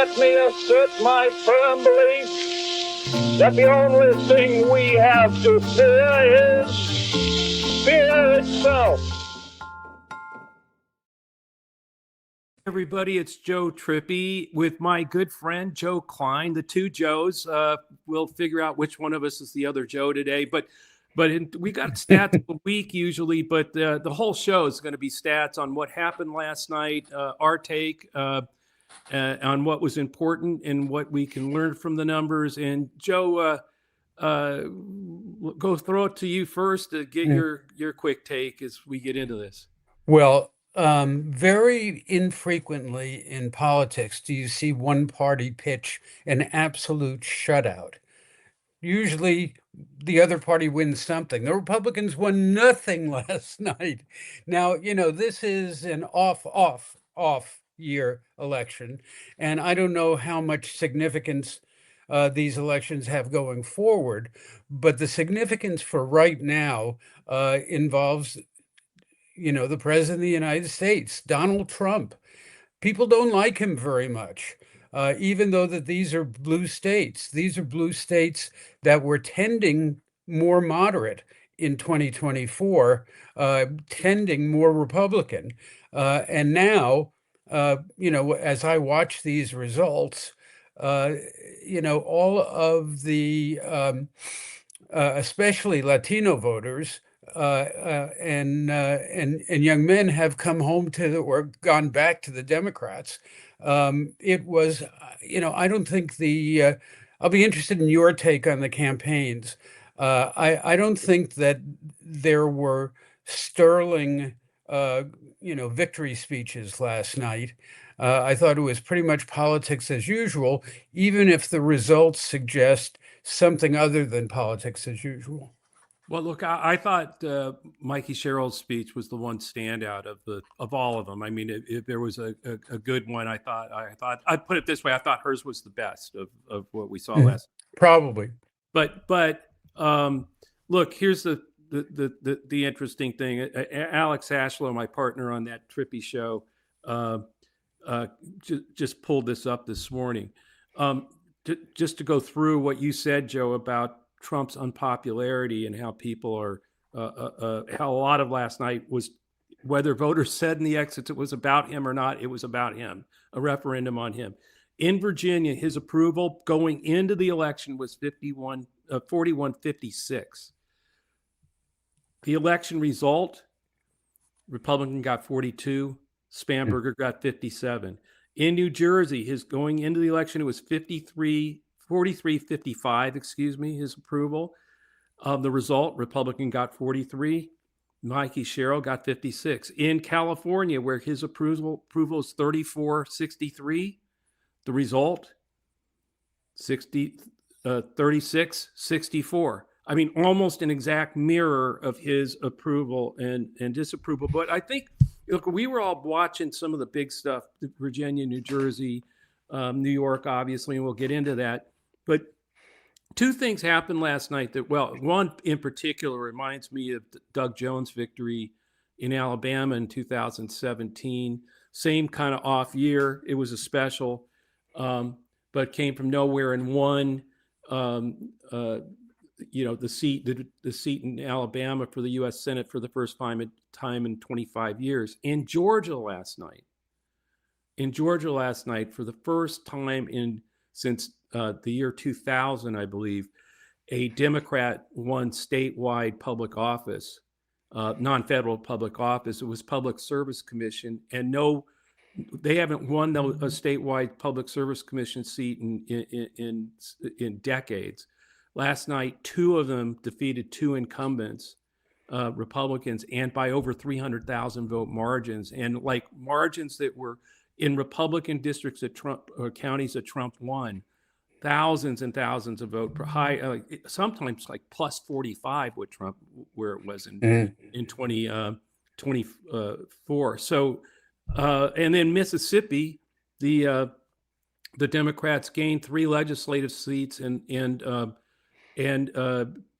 Let me assert my firm belief that the only thing we have to fear is fear itself. Everybody, it's Joe Trippi with my good friend Joe Klein. The two Joes. We'll figure out which one of us is the other Joe today. But we got stats a week usually, but the whole show is going to be stats on what happened last night, our take on what was important and what we can learn from the numbers. And Joe, go throw it to you first to get your quick take as we get into this. Well, very infrequently in politics do you see one party pitch an absolute shutout. Usually the other party wins something. The Republicans won nothing last night. Now, this is an off year election, and I don't know how much significance these elections have going forward, but the significance for right now involves the president of the United States, Donald Trump. People don't like him very much, even though that these are blue states. These are blue states that were tending more moderate in 2024, tending more Republican. And now, as I watch these results, all of the, especially Latino voters, and young men have come home or gone back to the Democrats. It was, I don't think I'll be interested in your take on the campaigns. I don't think that there were sterling, victory speeches last night. I thought it was pretty much politics as usual, even if the results suggest something other than politics as usual. Well, look, I thought Mikey Sherrill's speech was the one standout of all of them. I mean, if there was a good one, I thought I'd put it this way: I thought hers was the best of what we saw last. Probably. But look, here's the interesting thing. Alex Ashlow, my partner on that Trippy show, just pulled this up this morning. Just to go through what you said, Joe, about Trump's unpopularity and how people are, how a lot of last night was, whether voters said in the exits it was about him or not, it was about him, a referendum on him. In Virginia, his approval going into the election was 41-56. The election result, Republican got 42, Spamberger got 57. In New Jersey, his going into the election, it was 43-55, his approval. The result, Republican got 43, Mikey Sherrill got 56. In California, where his approval is 34-63, the result, 36-64. I mean, almost an exact mirror of his approval and disapproval. But I think, look, we were all watching some of the big stuff, Virginia, New Jersey, New York, obviously, and we'll get into that. But two things happened last night that, well, one in particular reminds me of Doug Jones' victory in Alabama in 2017. Same kind of off year. It was a special, but came from nowhere and won, the seat in Alabama for the U.S. Senate for the first time in 25 years. In Georgia last night, for the first time since the year 2000, I believe, a Democrat won statewide public office, non-federal public office. It was Public Service Commission, and they haven't won a statewide Public Service Commission seat in decades. Last night, two of them defeated two incumbents, Republicans, and by over 300,000 vote margins, and like margins that were in Republican districts that Trump or counties that Trump won. Thousands and thousands of vote per high, sometimes like plus 45 with Trump, where it was in 2024. So, and then Mississippi, the Democrats gained 3 legislative seats and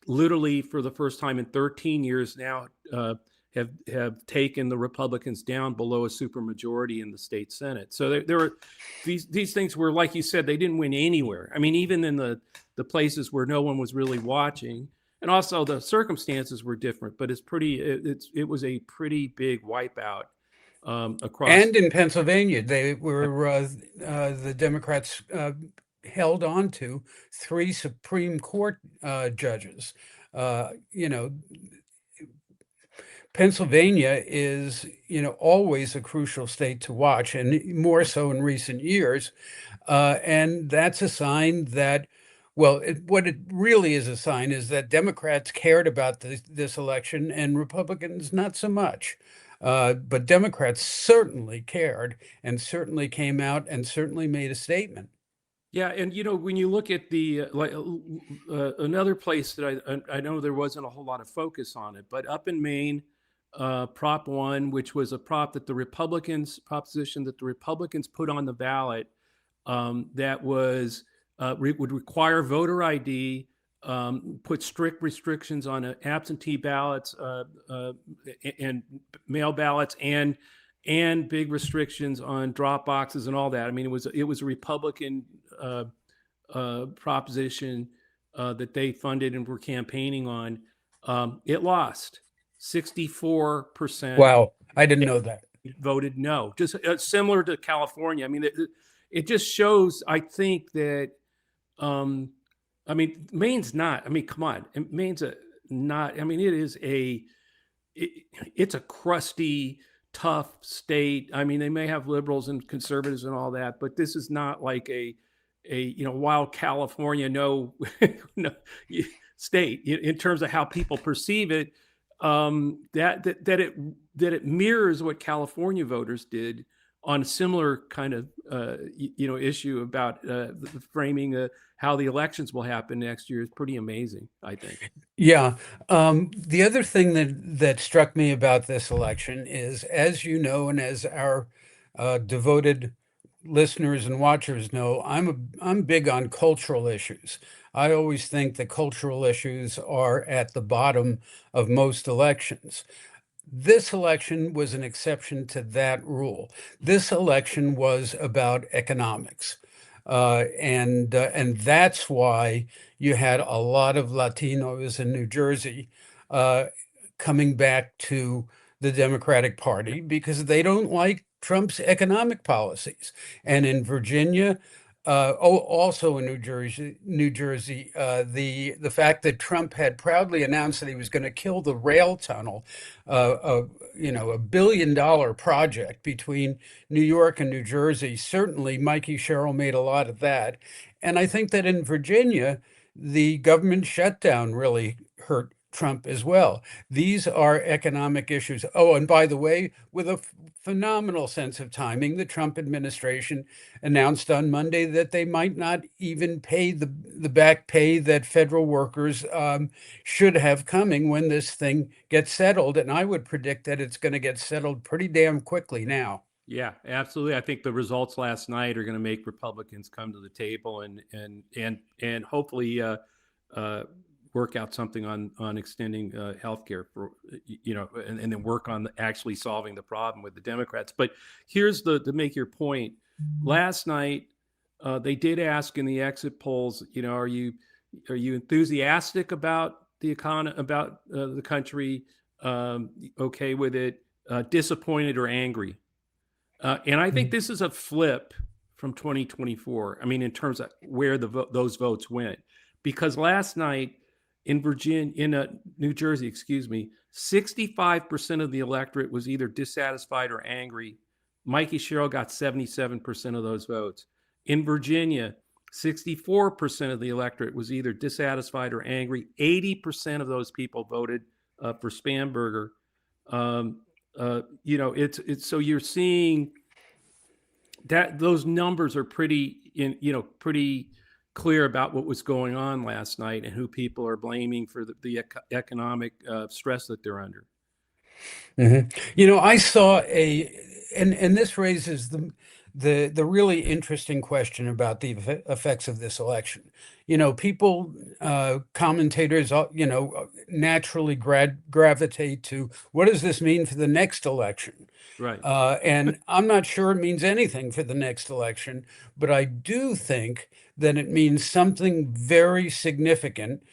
literally for the first time in 13 years now have taken the Republicans down below a supermajority in the state Senate. So there were these things where, like you said, they didn't win anywhere. I mean, even in the places where no one was really watching, and also the circumstances were different. But it was a pretty big wipeout across. And in Pennsylvania, they were the Democrats held on to 3 Supreme Court judges. Pennsylvania is, always a crucial state to watch, and more so in recent years. And that's a sign that, what it really is a sign is that Democrats cared about this election and Republicans not so much. But Democrats certainly cared and certainly came out and certainly made a statement. Yeah, and when you look at the another place that I know there wasn't a whole lot of focus on it, but up in Maine, Prop 1, which was a proposition that the Republicans put on the ballot, that was would require voter ID, put strict restrictions on absentee ballots and mail ballots, and big restrictions on drop boxes and all that. I mean, it was a Republican proposition that they funded and were campaigning on. It lost 64%. Wow, I didn't know that. Voted no, just similar to California. I mean, it just shows, I think, that I mean, Maine's not. I mean, come on, Maine's not. I mean, it's a crusty, tough state. I mean, they may have liberals and conservatives and all that, but this is not like a wild California no state in terms of how people perceive it. That it mirrors what California voters did on a similar kind of issue about the framing how the elections will happen next year is pretty amazing, I think. Yeah. The other thing that struck me about this election is, as you know, and as our devoted listeners and watchers know, I'm big on cultural issues. I always think that cultural issues are at the bottom of most elections. This election was an exception to that rule. This election was about economics. And that's why you had a lot of Latinos in New Jersey coming back to the Democratic Party because they don't like Trump's economic policies. And in Virginia, also in New Jersey, the fact that Trump had proudly announced that he was going to kill the rail tunnel, a $1 billion project between New York and New Jersey. Certainly, Mikey Sherrill made a lot of that. And I think that in Virginia, the government shutdown really hurt Trump as well. These are economic issues. Oh, and by the way, with a phenomenal sense of timing, the Trump administration announced on Monday that they might not even pay the back pay that federal workers should have coming when this thing gets settled. And I would predict that it's going to get settled pretty damn quickly now. Yeah, absolutely. I think the results last night are going to make Republicans come to the table and hopefully work out something on extending healthcare for, and then work on actually solving the problem with the Democrats. But here's to make your point. Last night, they did ask in the exit polls, are you enthusiastic about the economy, about the country, okay with it, disappointed or angry? And I think this is a flip from 2024. I mean, in terms of where those votes went, because last night, in New Jersey, 65% of the electorate was either dissatisfied or angry. Mikey Sherrill got 77% of those votes. In Virginia, 64% of the electorate was either dissatisfied or angry. 80% of those people voted for Spamberger. It's so you're seeing that those numbers are pretty clear about what was going on last night and who people are blaming for the economic stress that they're under. Mm-hmm. I saw and this raises the really interesting question about the effects of this election. People, commentators, naturally gravitate to what does this mean for the next election? Right. And I'm not sure it means anything for the next election, but I do think that it means something very significant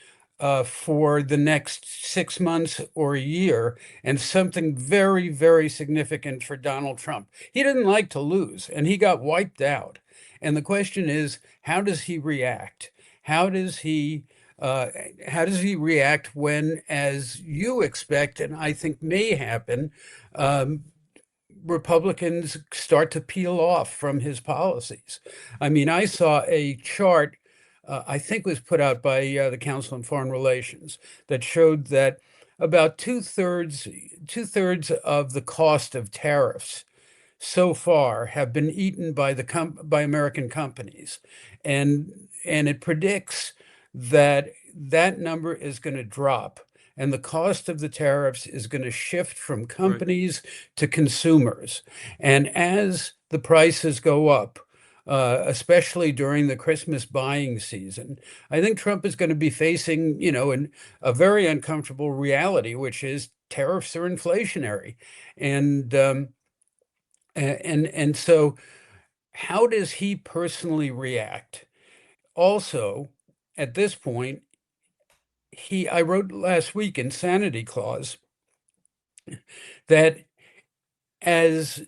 for the next 6 months or a year, and something very, very significant for Donald Trump. He didn't like to lose, and he got wiped out. And the question is, how does he react? How does he react when, as you expect, and I think may happen, Republicans start to peel off from his policies? I mean, I saw a chart, I think was put out by the Council on Foreign Relations, that showed that about two-thirds of the cost of tariffs so far have been eaten by by American companies, and it predicts that that number is going to drop, and the cost of the tariffs is going to shift from companies to consumers. And as the prices go up, especially during the Christmas buying season, I think Trump is going to be facing, a very uncomfortable reality, which is tariffs are inflationary, and so how does he personally react? Also, at this point, I wrote last week in Sanity Clause that, as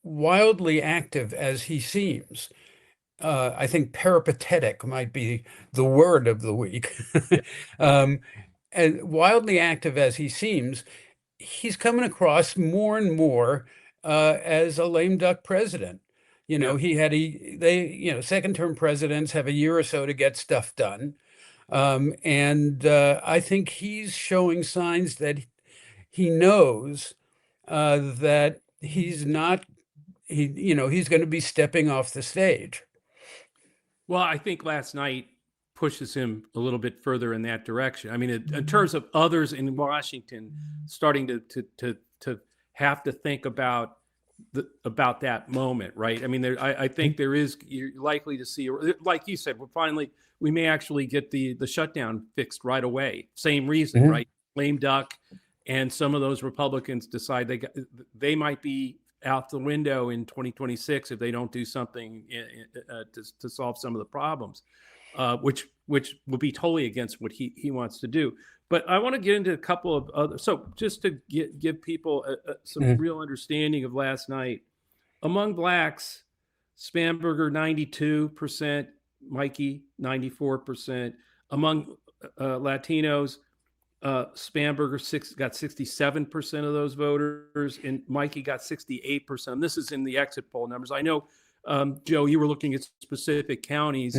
wildly active as he seems, I think peripatetic might be the word of the week. And wildly active as he seems, he's coming across more and more as a lame duck president. Second term presidents have a year or so to get stuff done. And I think he's showing signs that he knows that he's not, he's going to be stepping off the stage. Well, I think last night pushes him a little bit further in that direction. I mean, in terms of others in Washington starting to have to think about that moment, right? I mean, I think you're likely to see, like you said, we may actually get the shutdown fixed right away. Same reason, right? Lame duck, and some of those Republicans decide they might be out the window in 2026 if they don't do something to solve some of the problems, which will be totally against what he wants to do. But I want to get into a couple of other. So just to give people some real understanding of last night, among blacks, Spanberger 92%, Mikey 94%. Among Latinos, Spanberger got 67% of those voters, and Mikey got 68%. And this is in the exit poll numbers. I know, Joe, you were looking at specific counties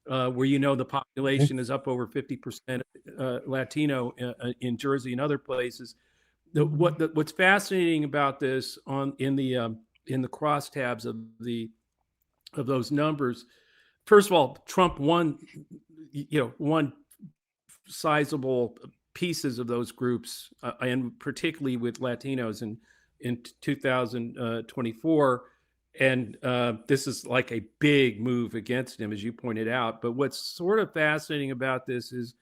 where the population is up over 50% Latino in Jersey and other places. What's fascinating about this in the crosstabs of those numbers, first of all, Trump won sizable pieces of those groups, and particularly with Latinos in 2024. And this is like a big move against him, as you pointed out. But what's sort of fascinating about this is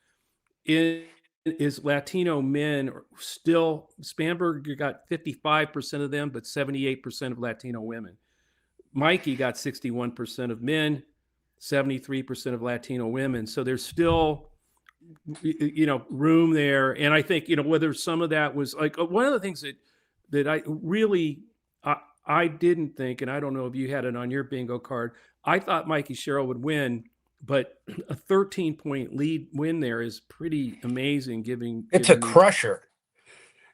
Latino men are still, Spanberger got 55% of them, but 78% of Latino women. Mikey got 61% of men, 73% of Latino women. So there's still, room there. And I think, whether some of that was like one of the things that I really, I didn't think, and I don't know if you had it on your bingo card, I thought Mikey Sherrill would win, but a 13-point win there is pretty amazing. It's a crusher.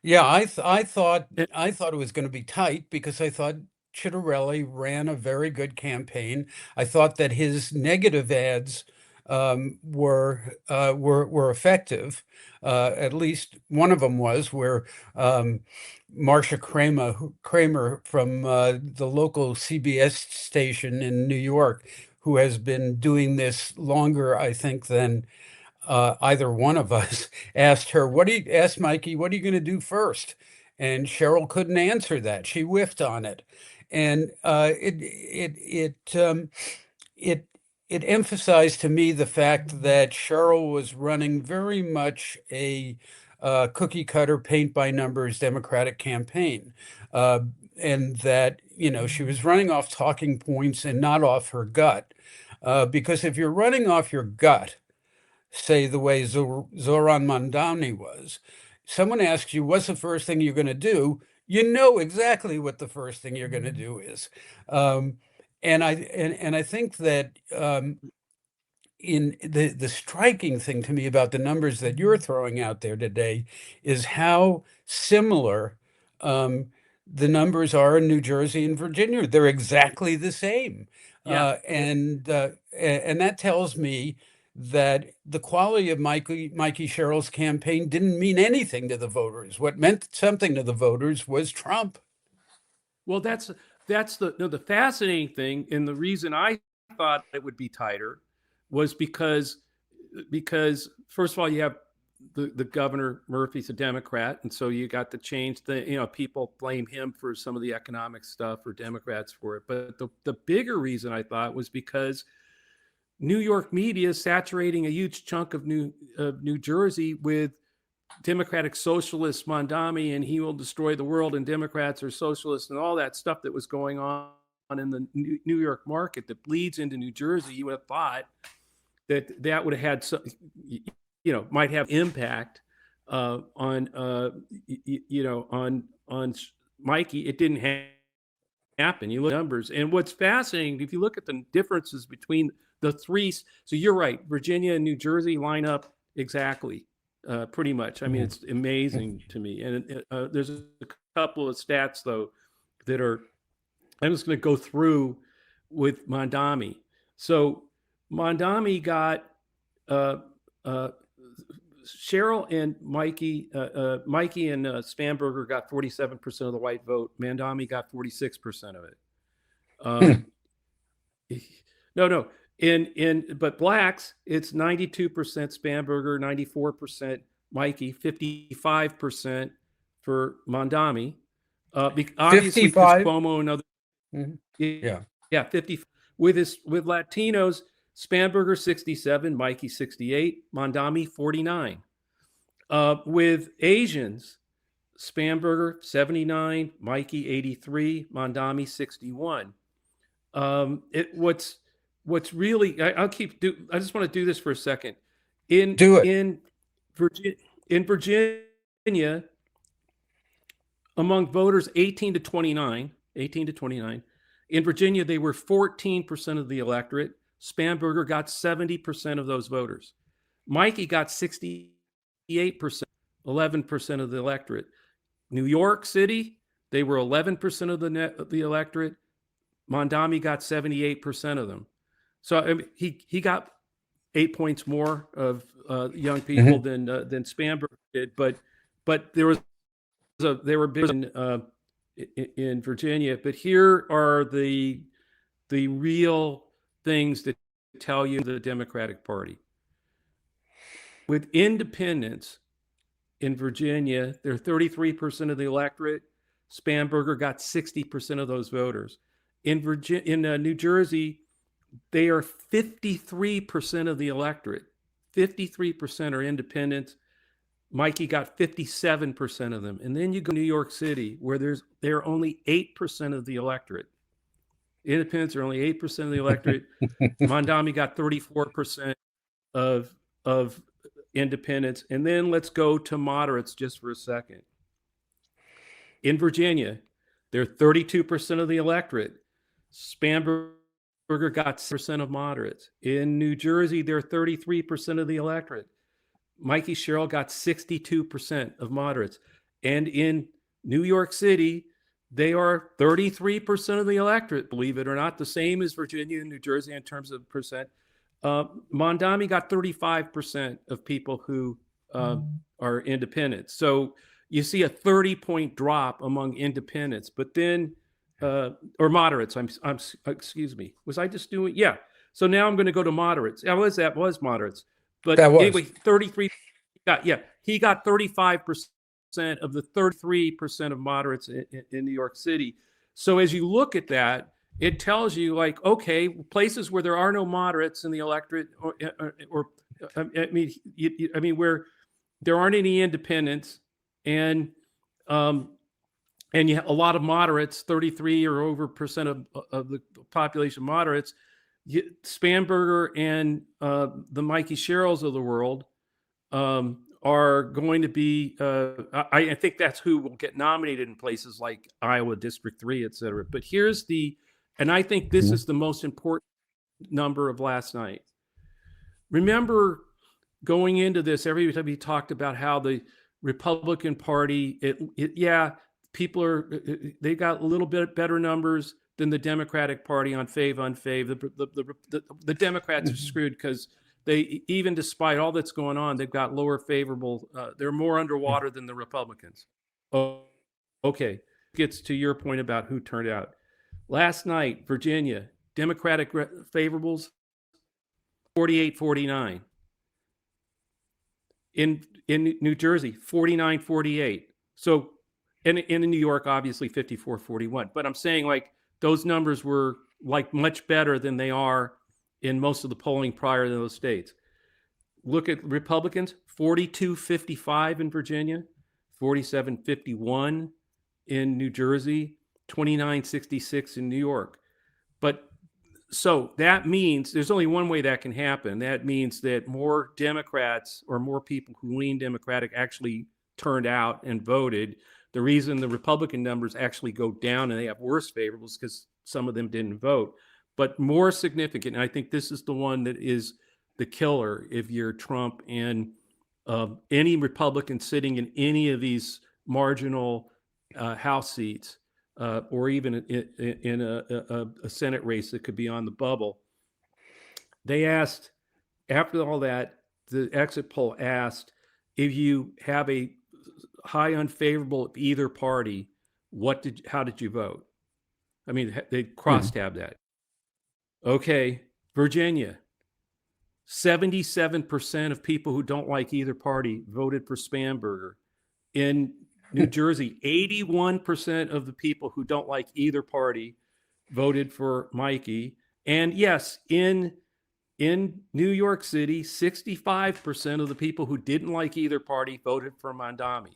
Yeah, I thought it was going to be tight because I thought Chitterelli ran a very good campaign. I thought that his negative ads were effective. At least one of them was, where Marsha Kramer from the local CBS station in New York, who has been doing this longer, I think, than either one of us, asked Mikey, what are you going to do first? And Cheryl couldn't answer that. She whiffed on it. And it emphasized to me the fact that Cheryl was running very much a cookie cutter, paint by numbers Democratic campaign, and that she was running off talking points and not off her gut, because if you're running off your gut, say the way Zohran Mamdani was, someone asks you, what's the first thing you're going to do? You know exactly what the first thing you're going to do is. And I think that in the striking thing to me about the numbers that you're throwing out there today is how similar the numbers are in New Jersey and Virginia. They're exactly the same. Yeah. And that tells me that the quality of Mikey Sherrill's campaign didn't mean anything to the voters. What meant something to the voters was Trump. Well, that's the fascinating thing, and the reason I thought it would be tighter was because first of all, you have the governor Murphy's a Democrat, and so you got to change people blame him for some of the economic stuff or Democrats for it. But the bigger reason I thought was because New York media is saturating a huge chunk of New Jersey with Democratic socialist Mamdani, and he will destroy the world, and Democrats are socialists, and all that stuff that was going on in the New York market that bleeds into New Jersey. You would have thought that would have had some, might have impact on Mikey. It didn't happen. You look at numbers, and what's fascinating, if you look at the differences between the three, so you're right, Virginia and New Jersey line up exactly. Pretty much. I mean, it's amazing to me. And there's a couple of stats, though, that are, I'm just going to go through with Mamdani. So Mamdani got Cheryl and Mikey and Spanberger got 47% of the white vote. Mamdani got 46% of it. No. But blacks, it's 92% Spanberger, 94% Mikey, 55% for Mamdani. Obviously, because Cuomo and other, yeah, 50 with Latinos, Spanberger 67, Mikey 68, Mamdani 49. With Asians, Spanberger 79, Mikey 83, Mamdani 61. What's really, I just want to do this for a second. In Virginia, among voters 18 to 29, in Virginia, they were 14% of the electorate. Spanberger got 70% of those voters. Mikey got 68%, 11% of the electorate. New York City, they were 11% of the electorate. Mamdani got 78% of them. So I mean, he got 8 points more of young people than Spanberger did, but there were big in Virginia. But here are the real things that tell you the Democratic Party. With independents in Virginia, they're 33% of the electorate. Spanberger got 60% of those voters. In New Jersey, they are 53% of the electorate. 53% are independents. Mikey got 57% of them. And then you go to New York City, where they're only 8% of the electorate. Independents are only 8% of the electorate. Mamdani got 34% of independents. And then let's go to moderates just for a second. In Virginia, they're 32% of the electorate. Spanberger got 6% of moderates. In New Jersey, they're 33% of the electorate. Mikey Sherrill got 62% of moderates. And in New York City, they are 33% of the electorate, believe it or not, the same as Virginia and New Jersey in terms of percent. Mamdani got 35% of people who are independents. So you see a 30-point drop among independents, but then or moderates. Excuse me. Was I just doing? Yeah. So now I'm going to go to moderates. That was moderates. But anyway, 33. He got 35% of the 33% of moderates in New York City. So as you look at that, it tells you like, okay, places where there are no moderates in the electorate, or I mean, where there aren't any independents, and you have a lot of moderates, 33 or over percent of the population moderates. Spanberger and the Mikey Sherrills of the world are going to be, I think that's who will get nominated in places like Iowa District 3, et cetera. But here's and I think this is the most important number of last night. Remember, going into this, everybody talked about how the Republican Party, people they got a little bit better numbers than the Democratic Party on unfave. The Democrats are screwed because they, even despite all that's going on, they've got lower favorable, they're more underwater than the Republicans. Oh, okay. Gets to your point about who turned out. Last night, Virginia, Democratic favorables, 48-49. In New Jersey, 49-48. So, and in New York, obviously 54-41. But I'm saying like those numbers were like much better than they are in most of the polling prior to those states. Look at Republicans, 42-55 in Virginia, 47-51 in New Jersey, 29-66 in New York. But so that means there's only one way that can happen. That means that more Democrats or more people who lean Democratic actually turned out and voted. The reason the Republican numbers actually go down and they have worse favorables because some of them didn't vote. But more significant, and I think this is the one that is the killer if you're Trump and any Republican sitting in any of these marginal House seats, or even in a Senate race that could be on the bubble. They asked, after all that, the exit poll asked, if you have a high unfavorable of either party, how did you vote? I mean, they crosstab that. Okay, Virginia, 77% of people who don't like either party voted for Spanberger. In New Jersey, 81% of the people who don't like either party voted for Mikey. And yes, in New York City, 65% of the people who didn't like either party voted for Mamdani.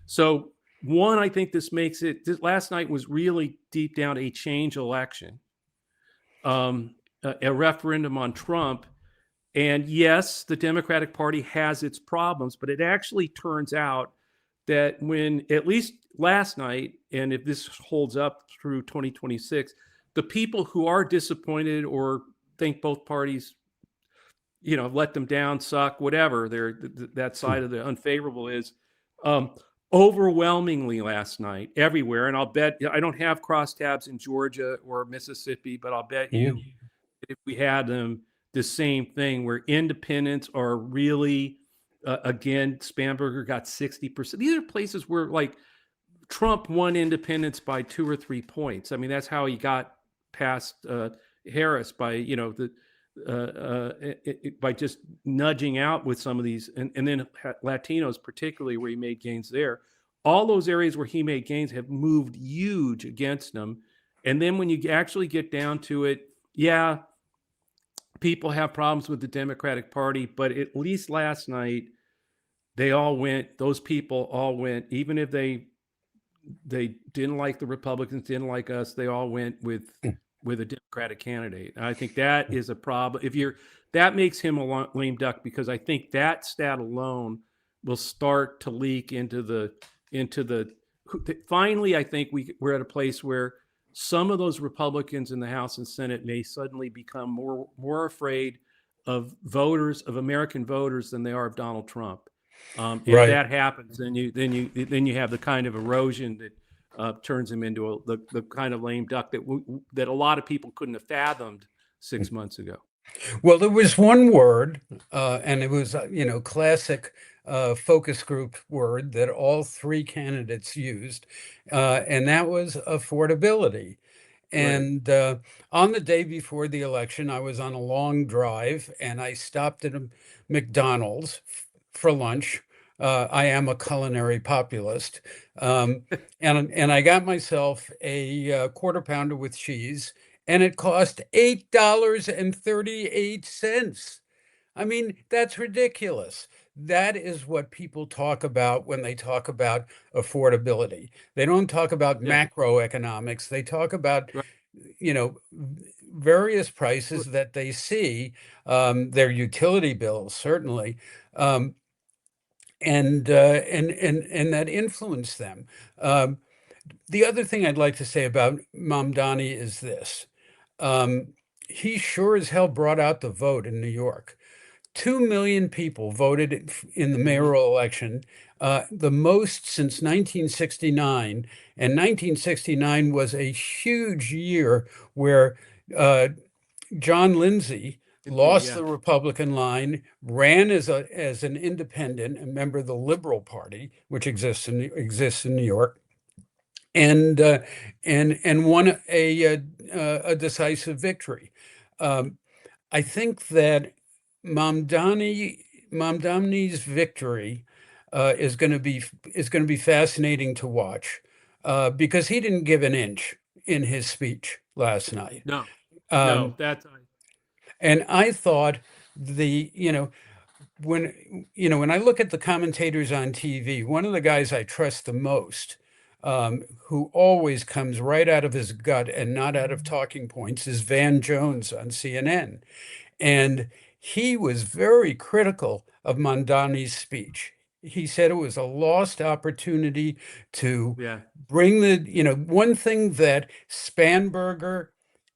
So one, I think this last night was really deep down a change election, a referendum on Trump. And yes, the Democratic Party has its problems, but it actually turns out that when, at least last night, and if this holds up through 2026, the people who are disappointed or think both parties, let them down, suck, whatever that side of the unfavorable is, overwhelmingly last night, everywhere, and I'll bet, I don't have crosstabs in Georgia or Mississippi, but I'll bet you if we had them, the same thing, where independents are really, again, Spanberger got 60%. These are places where like Trump won independents by 2 or 3 points. I mean, that's how he got past Harris by, by just nudging out with some of these, and then Latinos particularly, where he made gains there. All those areas where he made gains have moved huge against him. And then when you actually get down to it, yeah, people have problems with the Democratic Party, but at least last night, those people all went, even if they didn't like the Republicans, didn't like us, they all went with a Democratic candidate. And I think that is a problem. That makes him a lame duck, because I think that stat alone will start to leak into the finally, I think we're at a place where some of those Republicans in the House and Senate may suddenly become more afraid of American voters than they are of Donald Trump. If that happens, then you have the kind of erosion that turns him into the kind of lame duck that a lot of people couldn't have fathomed 6 months ago. Well, there was one word, and it was classic focus group word that all three candidates used, and that was affordability. And on the day before the election, I was on a long drive, and I stopped at a McDonald's for lunch. I am a culinary populist. And I got myself a quarter pounder with cheese, and it cost $8.38. I mean, that's ridiculous. That is what people talk about when they talk about affordability. They don't talk about Yeah. macroeconomics. They talk about, Right. various prices that they see, their utility bills, certainly, um, and that influence them. Um, the other thing I'd like to say about Mamdani is this. Um, he sure as hell brought out the vote in New York. 2 million people voted in the Mhm. mayoral election, the most since 1969. And 1969 was a huge year where uh, John Lindsay lost Yeah. the Republican line, ran as an independent, a member of the Liberal Party, which exists in New York, and won a decisive victory. Um, I think that Mamdani Mamdani's victory is going to be fascinating to watch, because he didn't give an inch in his speech last night. No, no, Um, that's and I thought the when I look at the commentators on TV, one of the guys I trust the most, who always comes right out of his gut and not out of talking points, is Van Jones on CNN. And he was very critical of Mondani's speech. He said it was a lost opportunity to yeah. bring one thing that Spanberger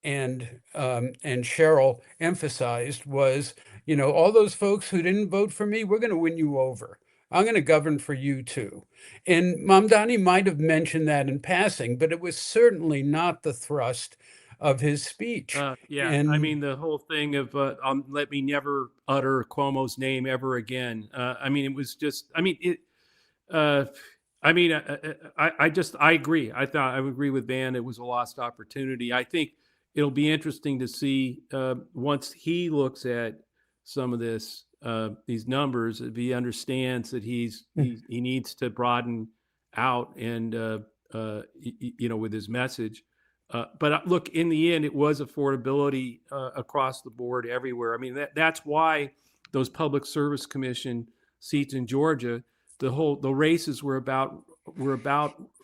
and Cheryl emphasized was, all those folks who didn't vote for me, we're going to win you over. I'm going to govern for you too. And Mamdani might have mentioned that in passing, but it was certainly not the thrust of his speech. Yeah, I And mean the whole thing of let me never utter Cuomo's name ever again. I mean, it was just. I mean it. Uh, I mean, I agree. I would agree with Van. It was a lost opportunity. I think it'll be interesting to see once he looks at some of these numbers, if he understands that he needs to broaden out and with his message. But look, in the end, it was affordability across the board everywhere. I mean, that's why those public service commission seats in Georgia, the races were about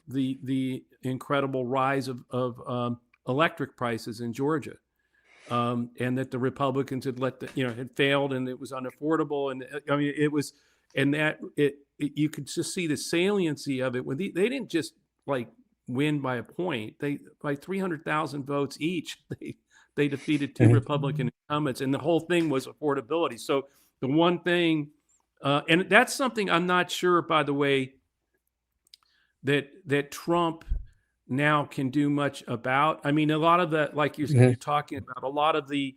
the incredible rise of electric prices in Georgia, and that the Republicans had had failed and it was unaffordable, and I mean it was, and that you could just see the saliency of it when they didn't just like win by a point. They by 300,000 votes each. They defeated two Republican incumbents, and the whole thing was affordability. So the one thing, and that's something I'm not sure, by the way, that Trump now can do much about. I mean, a lot of the like you're talking about, a lot of the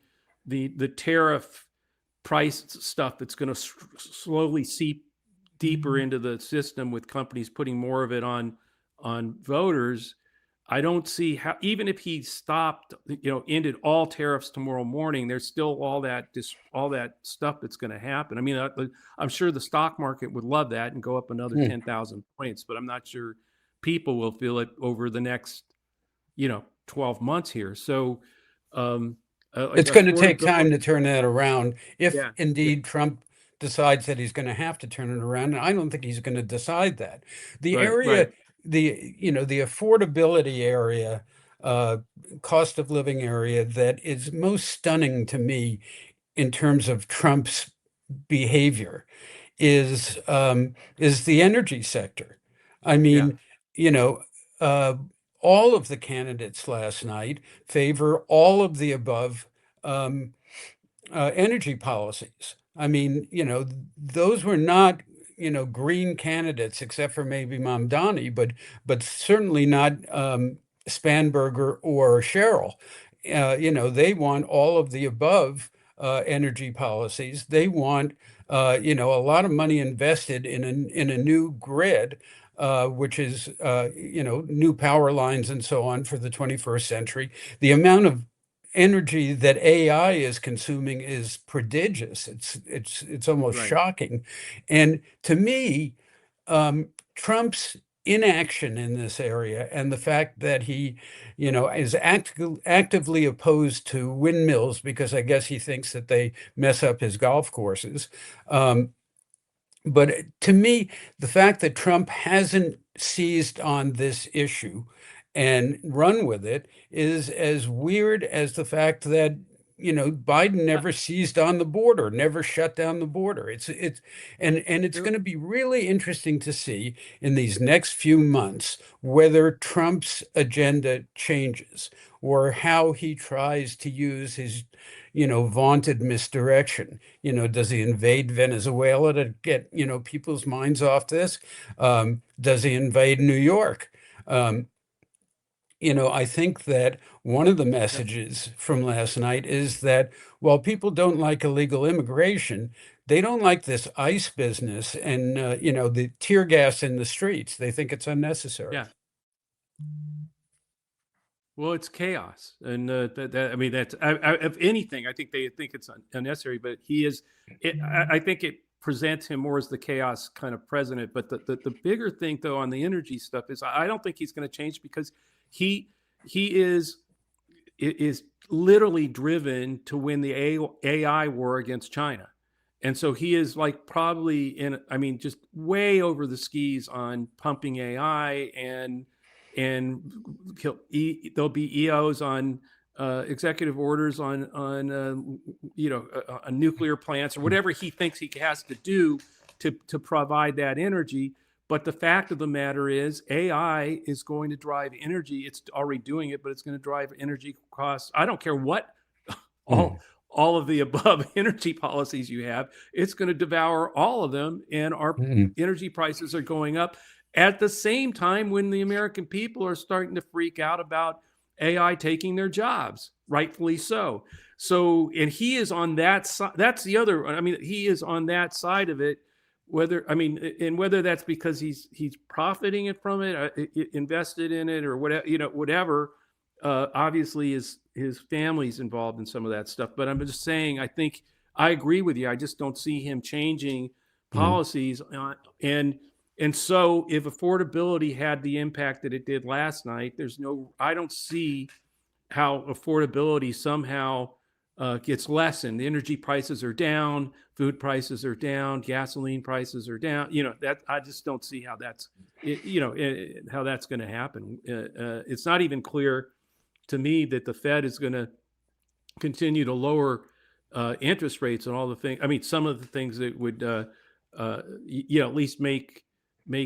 tariff price stuff that's going to slowly seep deeper into the system with companies putting more of it on voters. I don't see how, even if he stopped, ended all tariffs tomorrow morning, there's still all that stuff that's going to happen. I mean, I'm sure the stock market would love that and go up another 10,000 points, but I'm not sure people will feel it over the next, 12 months here. So, like it's going to take time affordability, to turn that around, if yeah, yeah, indeed Trump decides that he's going to have to turn it around. And I don't think he's going to decide that. The right, area, right, the affordability area, uh, cost of living area that is most stunning to me in terms of Trump's behavior is the energy sector. I yeah, mean, you know, uh, all of the candidates last night favor all of the above, um, energy policies. I mean, those were not, green candidates, except for maybe Mamdani, but certainly not Spanberger or Cheryl. They want all of the above energy policies. They want, a lot of money invested in a new grid. Which is, new power lines and so on for the 21st century. The amount of energy that AI is consuming is prodigious. It's almost Right. shocking. And to me, Trump's inaction in this area and the fact that he, is actively opposed to windmills because I guess he thinks that they mess up his golf courses. But to me, the fact that Trump hasn't seized on this issue and run with it is as weird as the fact that Biden never seized on the border, never shut down the border. And it's going to be really interesting to see in these next few months whether Trump's agenda changes or how he tries to use his vaunted misdirection. Does he invade Venezuela to get, people's minds off this? Does he invade New York? I think that one of the messages from last night is that while people don't like illegal immigration, they don't like this ICE business and, the tear gas in the streets. They think it's unnecessary. Yeah. Well, it's chaos, and I mean, that's if anything, I think they think it's unnecessary. But he is, I think it presents him more as the chaos kind of president. But the bigger thing, though, on the energy stuff is I don't think he's going to change because he is literally driven to win the AI war against China. And so he is like probably just way over the skis on pumping AI and there'll be EOs on executive orders on nuclear plants or whatever he thinks he has to do to provide that energy. But the fact of the matter is AI is going to drive energy. It's already doing it, but it's going to drive energy costs. I don't care what all of the above energy policies you have, it's going to devour all of them. And our energy prices are going up at the same time when the American people are starting to freak out about AI taking their jobs, rightfully so. So, and he is on that side. That's the other, he is on that side of it, whether that's because he's profiting from it, invested in it or whatever, obviously his family's involved in some of that stuff. But I'm just saying, I think I agree with you. I just don't see him changing policies and so if affordability had the impact that it did last night, I don't see how affordability somehow gets lessened. The energy prices are down, food prices are down, gasoline prices are down. That I just don't see how that's, how that's going to happen. It's not even clear to me that the Fed is going to continue to lower interest rates and all the things. Some of the things that would, at least make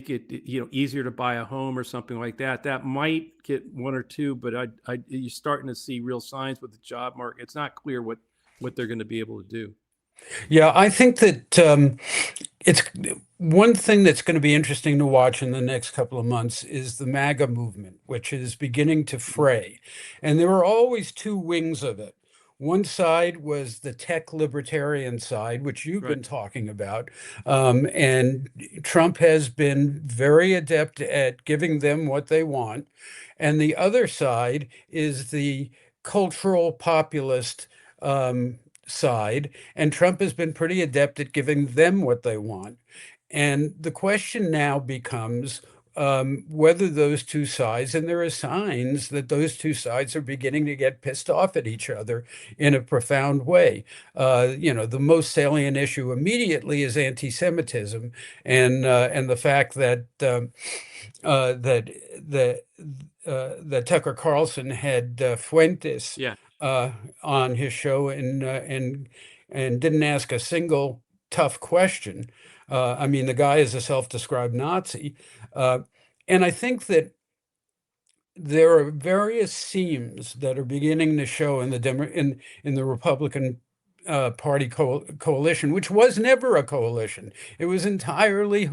it easier to buy a home or something like that. That might get one or two, but you're starting to see real signs with the job market. It's not clear what they're going to be able to do. Yeah, I think that it's one thing that's going to be interesting to watch in the next couple of months is the MAGA movement, which is beginning to fray. And there were always two wings of it. One side was the tech libertarian side, which you've been talking about. And Trump has been very adept at giving them what they want. And the other side is the cultural populist side. And Trump has been pretty adept at giving them what they want. And the question now becomes whether those two sides, and there are signs that those two sides are beginning to get pissed off at each other in a profound way. The most salient issue immediately is anti-Semitism, and the fact that that Tucker Carlson had Fuentes on his show and didn't ask a single tough question. The guy is a self-described Nazi. And I think that there are various seams that are beginning to show in the Republican Party coalition, which was never a coalition. It was entirely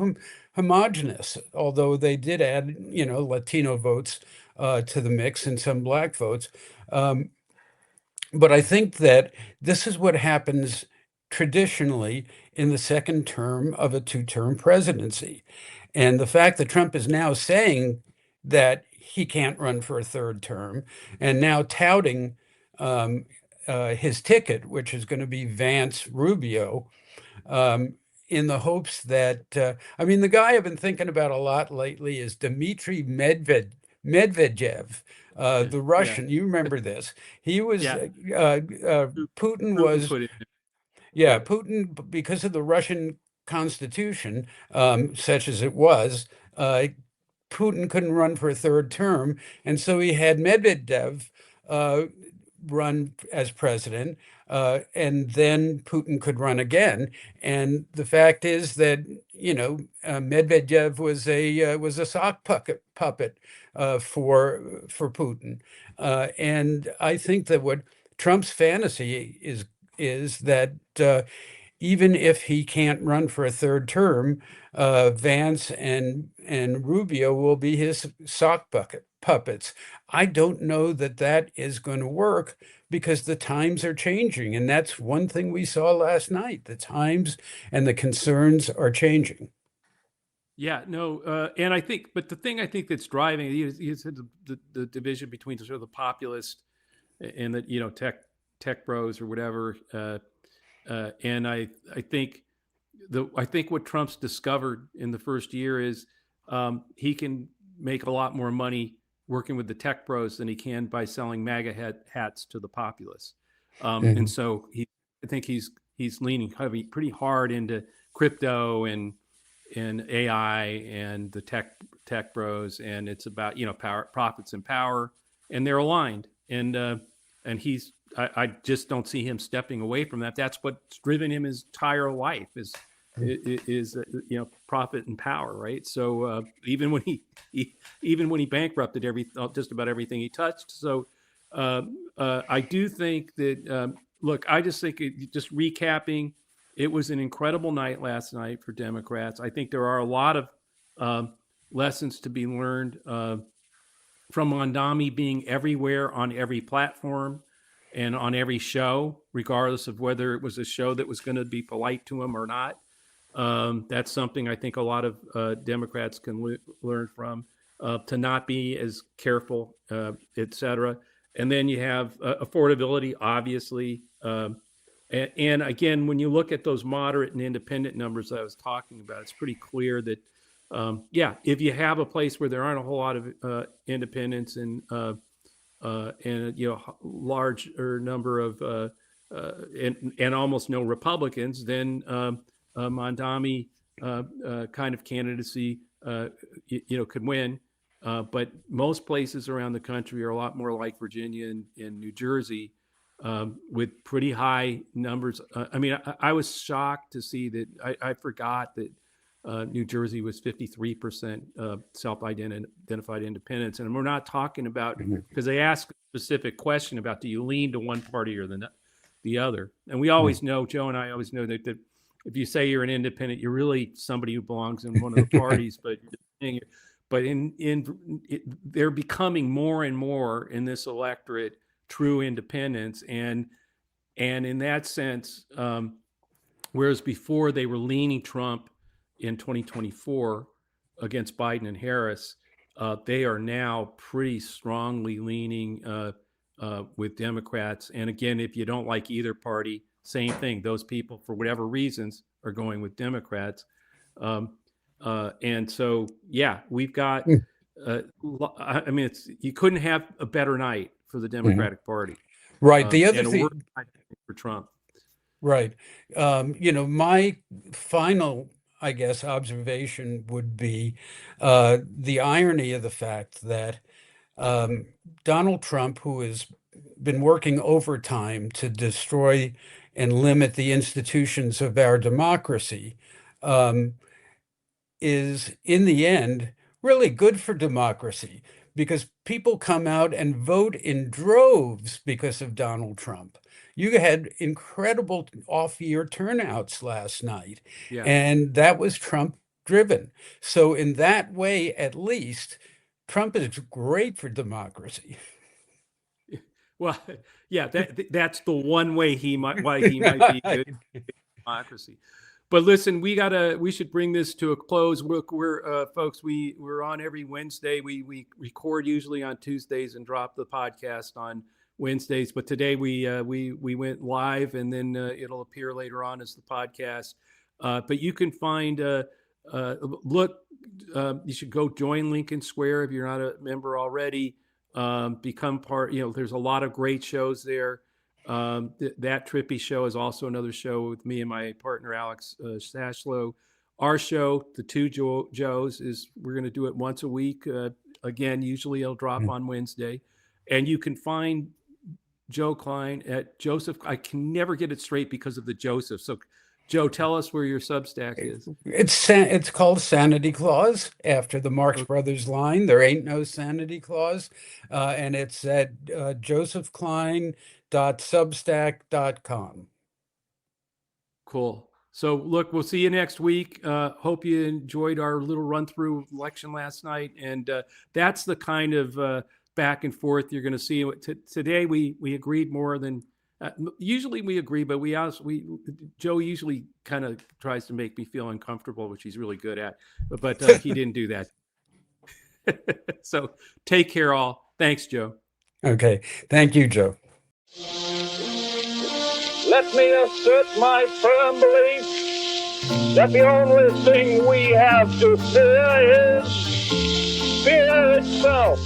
homogenous, although they did add, Latino votes to the mix and some black votes. But I think that this is what happens traditionally in the second term of a two-term presidency. And the fact that Trump is now saying that he can't run for a third term and now touting his ticket, which is going to be Vance Rubio, in the hopes that, the guy I've been thinking about a lot lately is Dmitry Medvedev, the Russian. You remember this? He was, Putin was, put it. Putin, because of the Russian constitution, such as it was, Putin couldn't run for a third term. And so he had Medvedev run as president, and then Putin could run again. And the fact is that Medvedev was a sock puppet for Putin, and I think that what Trump's fantasy is that even if he can't run for a third term, Vance and Rubio will be his sock puppets. I don't know that that is going to work because the times are changing. And that's one thing we saw last night. The times and the concerns are changing. Yeah, no, and I think, but the thing I think that's driving, you said the division between sort of the populist and the tech bros or whatever, and I think what Trump's discovered in the first year is he can make a lot more money working with the tech bros than he can by selling MAGA hats to the populace, and so I think he's leaning pretty hard into crypto and AI and the tech bros, and it's about power, profits, and power, and they're aligned, and I just don't see him stepping away from that. That's what's driven him his entire life is profit and power, right? So even when he bankrupted just about everything he touched. So I do think that look, I just think just recapping, it was an incredible night last night for Democrats. I think there are a lot of lessons to be learned from Mamdani being everywhere on every platform and on every show, regardless of whether it was a show that was going to be polite to him or not. That's something I think a lot of Democrats can learn from, to not be as careful, et cetera. And then you have affordability, obviously. And again, when you look at those moderate and independent numbers that I was talking about, it's pretty clear that, if you have a place where there aren't a whole lot of independents and larger number of and almost no Republicans, then Mamdani kind of candidacy could win. But most places around the country are a lot more like Virginia and New Jersey, with pretty high numbers. I was shocked to see that. I forgot that New Jersey was 53% self-identified independents, and we're not talking about, because they ask a specific question about, do you lean to one party or the other? And we always know, Joe and I always know that if you say you're an independent, you're really somebody who belongs in one of the parties, but they're becoming more and more in this electorate true independents, and in that sense, whereas before they were leaning Trump in 2024 against Biden and Harris, they are now pretty strongly leaning with Democrats. And again, if you don't like either party, same thing. Those people, for whatever reasons, are going with Democrats. And so, we've got. You couldn't have a better night for the Democratic Party, right? The other thing for Trump, right? My final, I guess, observation would be the irony of the fact that Donald Trump, who has been working overtime to destroy and limit the institutions of our democracy, is in the end really good for democracy, because people come out and vote in droves because of Donald Trump. You had incredible off-year turnouts last night, and that was Trump driven. So in that way, at least, Trump is great for democracy. Well, that's the one way why he might be good for democracy. But listen, we should bring this to a close. We're folks, we're on every Wednesday. We record usually on Tuesdays and drop the podcast on Wednesdays. But today we went live, and then it'll appear later on as the podcast. But you can find you should go join Lincoln Square if you're not a member already. Become part. There's a lot of great shows there. That Trippi show is also another show with me and my partner Alex Sashlow. Our show, the two Joes, we're going to do it once a week. Again, usually it'll drop on Wednesday, and you can find Joe Klein at Joseph. I can never get it straight because of the Joseph. So, Joe, tell us where your Substack is. It's called Sanity Clause, after the Marx Brothers line. There ain't no Sanity Clause, and it's at josephklein.substack.com. Cool. So look, we'll see you next week. Hope you enjoyed our little run through election last night. And that's the kind of back and forth you're going to see. Today we agreed more than usually we agree, but Joe usually kind of tries to make me feel uncomfortable, which he's really good at. But he didn't do that. So take care, all. Thanks, Joe. Okay. Thank you, Joe. Let me assert my firm belief that the only thing we have to fear is fear itself.